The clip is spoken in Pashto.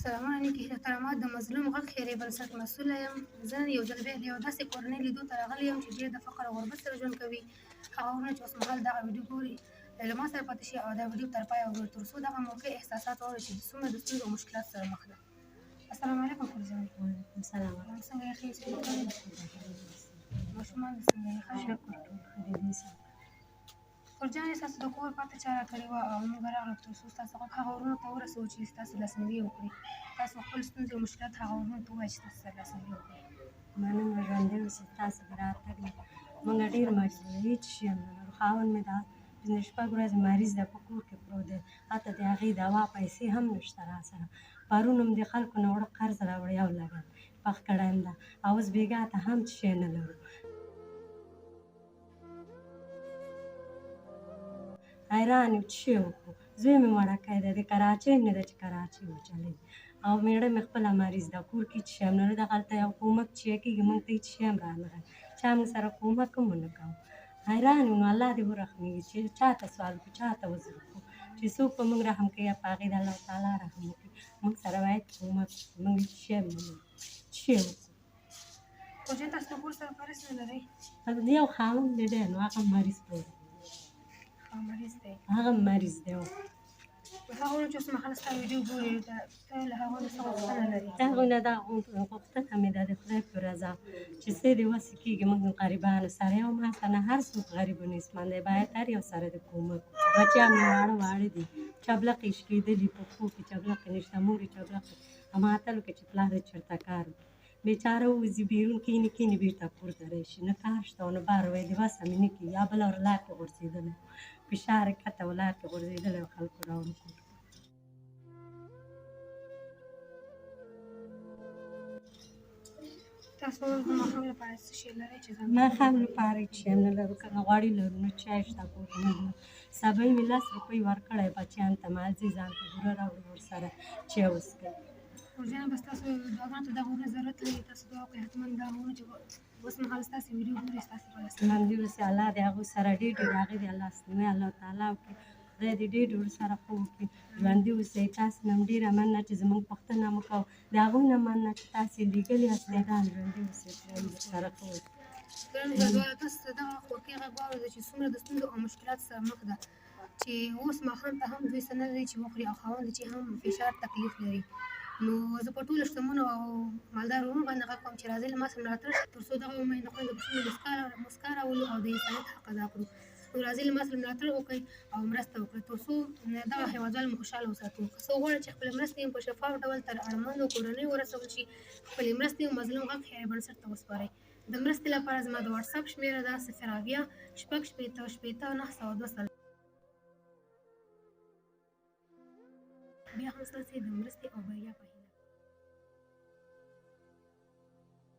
سلامونه نیکې احترامات د مظلوم غږ خیري بنسټ مسؤله یم. زه یو ځل بیا د یو داسې کورنۍ لیدو ته راغلی یم چې ډېر د فقر او غربت سره ژوند کوي. هغه ورونه چې اوسمهال دغه ویډیو ګوري له ما سره پاتې شي او دا ویډیو تر پایه وګوري تر څو دغه موقع احساسات واوري چې څومره د ستونزو او مشکلاتو سره مخ ده. السلام علیکم کورجانې. وعلیکم السلام. څنګه یې ښه یاست؟ ماشومان دې څنګه یې؟ ښه شکر ټول ښه دي. دوی سره کورجانې ستاسو د کور پته چا راکړې وه او موږ راغلو تر څو ستاسو غږ هغه ورونو ته ورسوو چې ستاسو لاسنیوي وکړي. تاسو خپل ستونزې او مشکلات هغه ورونو ته ووایئ چې تاسو سره لاسنیوي وکړي. مننه ژوندی اوسئ. ستاسو د راتګ نه موږ ډېر مجبور یو، هېڅ شی هم نه لرو. خاوند مې دا پنځه شپږ ورځې مریض دی، په کور کې پروت دی، حتی د هغې دوا پیسې هم نشته راسره. پرون هم د خلکو نه وړه قرض راوړی او لګن پخ کړی یم ده او اوس بېګا ته هم څه شی نه لرو. حیران یو څه شی وکړو. زوی مې وړکی دی، د کراچۍ نه ده چې کراچۍ وچلوي او مېړه مې خپله مریض ده، کور کې هېڅ شی هم نه لرو. دغلته یو کومک چې کېږي موږ ته هېڅ شی هم رانغی، چا موږ سره کومک هم ونه کوو. حیران یو. نو الله دې ورحمېږي چې چا ته سوال وکړو، چا ته عذر وکړو چې څوک په موږ رحم کوي یا په هغې د الله تعالی رحم وکړي. موږ سره باید کومک وکړي. موږ هېڅ شی هم نه لرو، څه شی وکړو. کورجانې تاسو د کور سره کاریز نه لرئ؟ یو خاوند مې دی، نو هغه مریض پروت دی. مریض دی؟ هغه مریض دی. هغه ورونه چې اوسمهال ستا ویډیو ګوري ته له هغوی نه څه غوښتنه لرې؟ د هغوی نه دا غوښتنه مې ده د خدای په رضا چې څه دې وسې کېږي موږ غریبانو سره یو ما ته نه هر څوک غریب و نیستمن دی، باید هر یو سره د کومک وکړو. بچیان مې واړه واړه دي، چبلقې شکېدلي په پښو کې چبلقې نشته، مور یې چبلقې هماتلو کې چې پلار یې چېرته کار وکړي بېچاره ووځي بېرون کښېني کښېني بېرته پورته راشي، نه کار شته او نه بار وایي د وسه مې نه کېږي. یا بله ور لار کې غورځېدلی فشار یې کښته و لار کې غورځېدلی و خلکو راوړو کور. تاسو د ماښام لپاره څه شی لرئ چې ځان ماښام لپاره هېڅ شی هم نه لرو، که غوړي لرو نه چای شته کور کې نه لرو. سبی مې 10 روپۍ ورکړی بچیانو ته مازې ځان ته بوره راوړي ورسره چای وڅښئ. کورجانې بس تاسو دعاګانو ته دغه ورونه ضرورت لري، تاسو دعا وکړئ حتما دا ورونه چې اوسمهال ستاسې ویډیو ګوري ستاسې په لاس ژوندي اوسئ. الله دې هغوی سره ډېر ډېر هغې دې لاسنیوی الله تعالی وکړي، خدای دې ډېر ډېر ورسره ښه وکړي. ژوندي اوسئ. تاسو نه هم ډېره مننه چې زموږ پوښتنه مو کوه، د هغوی نه مننه چې تاسې لیږلي یاست. ژوندي اوسئ، خدای دې ورسره ښه وکړي. تاسو ته دغه خوږې غږ واورېده چې څومره د ستونزو او مشکلاتو سره مخ ده، چې اوس ماښام ته هم دوی څه نه لري چې وخوري او خاوند چې هم فشار تکلیف لري. نو زه په ټولو شتمنو او مالدار وروڼو باندې غږ کوم چې راځئ له ما سره ملاتړ تر څو دغه میندې خویندو په شونډو مسکا راولو او د انسانیت حق ادا کړو. نو راځئ له ما سره ملاتړ وکړئ او مرسته وکړئ تر څو دغه هېوادوال مو خوشحاله وساتو. که څه غواړئ چې خپلې مرستې په شفاف ډول تر اړمندو کورنیو ورسول شي، خپلې مرستې مظلوم غږ خیري بنسټ ته وسپارئ. د مرستې لپاره زما د واتساپ شمېره ده 080 شپږ شپېته شپېته 902 بیا هم ستاسې د مرستې او بریا په هیله.